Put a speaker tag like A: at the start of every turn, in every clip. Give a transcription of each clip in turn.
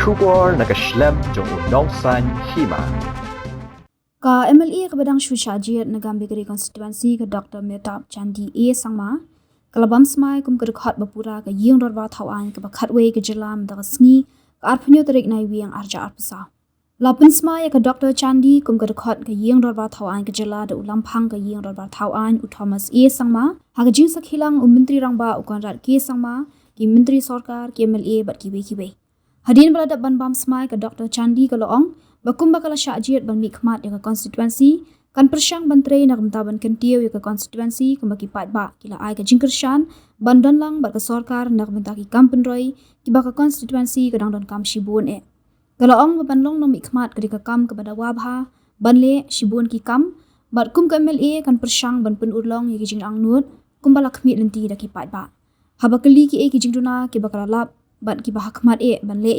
A: Shubor nakaslem jong unongsan Hima.
B: Ka MLA ka badang Shushajir na Gambegre Constituency ka Dr. Metab Chandee A Sangma ka Bamsmai kum ka rekhat bapura ka ying rorwa thawan ka bakhatwe ka jilam da sngi ka arphnyo tarik nai wiang arja arpasa. Bamsmai ka Dr. Chandee kum ka rekhat ka ying rorwa thawan ka jila da ulampang ka ying rorwa thawan u Thomas A Sangma ha ka jing sakhilang menteri rangba ukanrat ke Sangma ki menteri sarkar ki MLA bat ki we Hadin balada ban Bamsmai ka Dr. Chandee ka loong bakum bakala syajir ban Hakhmat ya constituency kan persyang bantre na kamtaban kentiu ya constituency kembaki pat ba kila ai ka jingkershan bandan lang ba ka sarkar na kamtaki kampenroi ki ba ka constituency kadang don kam shibun kalaong babanlong no Hakhmat ka kam kepada wabha banle shibun ki kam bat kum ka MLA kan persyang ban pen urlong ya ki jing angnut kum bala khmi lenti da ki pat ba habakali ki ki Jingduna ki bakala lap ban ki Hakhmat banle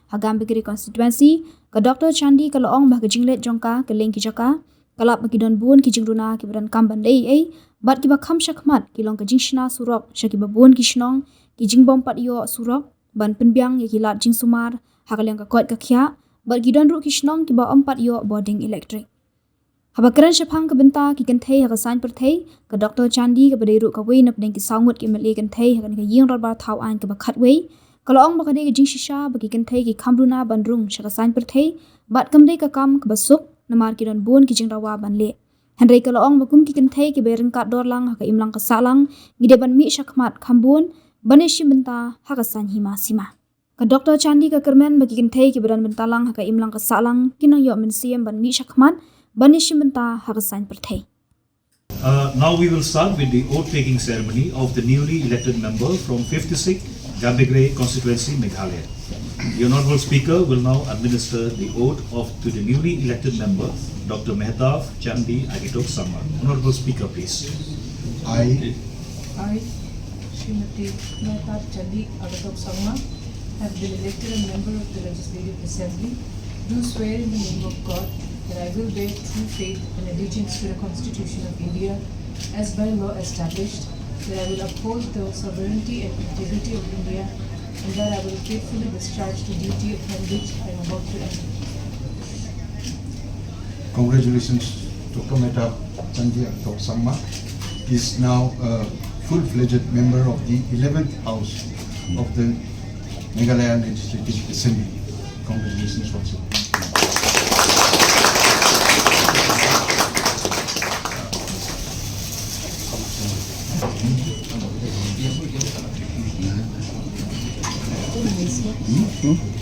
B: ha Gambegre constituency ka Dr. Chandee ka loong bah ka jinglet jongka ka leng ki jaka kalap ki don bun ki Jingduna ki badan kam ban le bat ki kham Hakhmat ki long ka jingshna surok shaki babun ki shnong ki jingbom pat yo surok ban penbyang ya ki lat jing sumar ha ka leng ka kot ka khya bat ki don ru ki shnong ki ba pat yo boarding electric habakran shapang ka benta ki kan thei ha ka sign per thei ka Dr. Chandee ka badai ru ka we nap deng ki sangwat ki mele kan thei ha kan ka ying rod ba thau an ka ba khat we Kalau bakade ke jing shisha bagi kentai ki kamruna bandrung syaka sain perthei bat kamdei ka kam ke basuk namar ki don bun ki jing rawa banle handai kalau bakum ki kentai ki beren kat dorlang ha ka imlang ka salang ngide ban mi Hakhmat khambun baneshi benta ha ka san Hima sima ka Dr. Chandee ka kermen bagi kentai ki beran bentalang ha ka imlang ka salang kinang yo mensiam ban mi Hakhmat baneshi benta ha ka sain perthei
C: Now we will start with the oath-taking ceremony of the newly elected member from 56 Gambegre Constituency, Meghalaya. The Honourable Speaker will now administer the oath to the newly elected member, Dr. Mehdaf Chandee Agitok Sama. Honourable Speaker, please.
D: I, Srimati Mehdaf Chandee Agitok Sama, have been elected a member of the Legislative Assembly, do swear in the name of God that I will bear true faith and allegiance to the Constitution of India as by law established, that I will uphold the sovereignty and integrity of India, and that I will faithfully discharge the duty upon which I am about to enter.
E: Congratulations, Dr. Mehdaf Chandee Agitok Sama is now a full-fledged member of the 11th House of the Meghalaya Legislative Assembly. Congratulations also.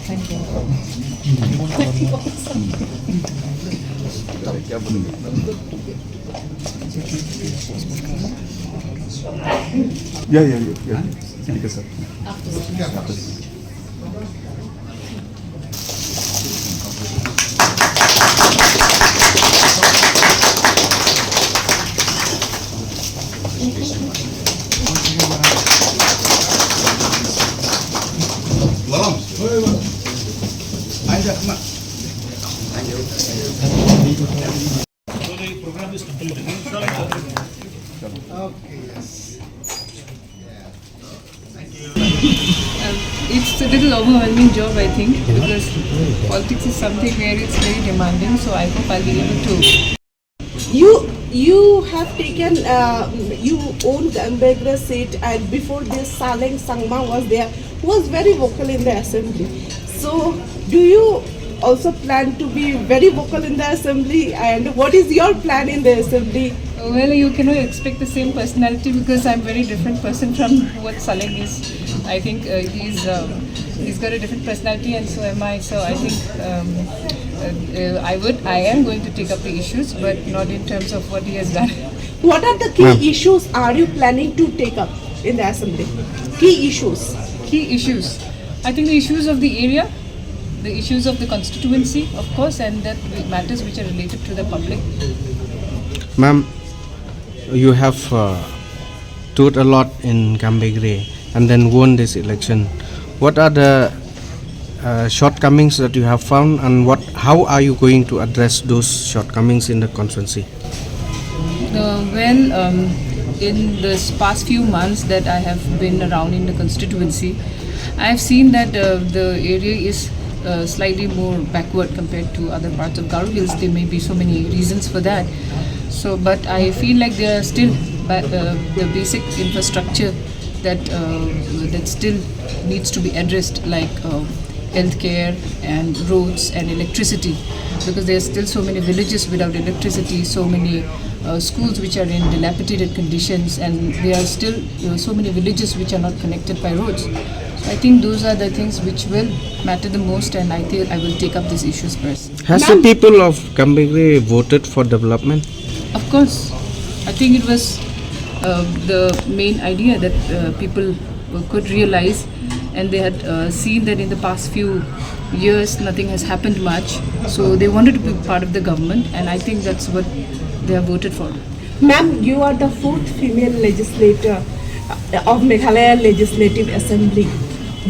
D: Thank you.
F: Yeah. Speaker, sir.
C: So the program is concluded.
D: It's a little overwhelming job, I think, because politics is something where it's very demanding. So I hope I'll be able to.
G: You have taken you own Gambegre seat, and before this Saleng Sangma was there, who was very vocal in the assembly. So do you also plan to be very vocal in the assembly, and what is your plan in the assembly?
D: Well, you cannot expect the same personality because I'm a very different person from what Saleng is. I think he's got a different personality, and so am I. So I think I am going to take up the issues, but not in terms of what he has done.
G: What are the key issues are you planning to take up in the assembly? Key issues.
D: Key issues. I think the issues of the area, the issues of the constituency, of course, and that matters which are related to the public.
H: Ma'am, you have toured a lot in Gambegre and then won this election. What are the shortcomings that you have found, and how are you going to address those shortcomings in the constituency?
D: In this past few months that I have been around in the constituency, I have seen that the area is slightly more backward compared to other parts of Garo Hills. There may be so many reasons for that. So, but I feel like there are still the basic infrastructure that still needs to be addressed, like healthcare and roads and electricity, because there are still so many villages without electricity, so many schools which are in dilapidated conditions, and there are still so many villages which are not connected by roads. So I think those are the things which will matter the most, and I think I will take up these issues first.
H: Has the people of Gambegre voted for development?
D: Of course, I think it was the main idea that people could realize, and they had seen that in the past few years nothing has happened much, so they wanted to be part of the government, and I think that's what they have voted for.
G: Ma'am, you are the 4th female legislator of Meghalaya Legislative Assembly.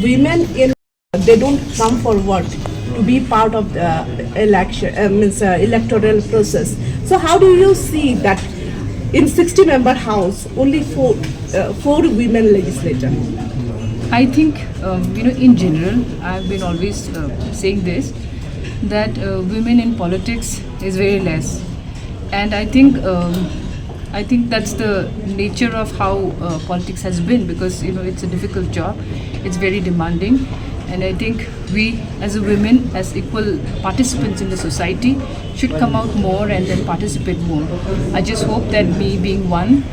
G: Women they don't come forward to be part of the electoral process. So how do you see that in 60-member house only four women legislators?
D: I think in general, I've been always saying this, that women in politics is very less, and I think that's the nature of how politics has been, because it's a difficult job, it's very demanding, and I think we as a women, as equal participants in the society, should come out more and then participate more. I just hope that me being one,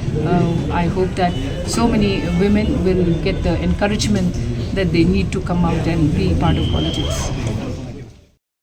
D: I hope that so many women will get the encouragement that they need to come out and be part of politics.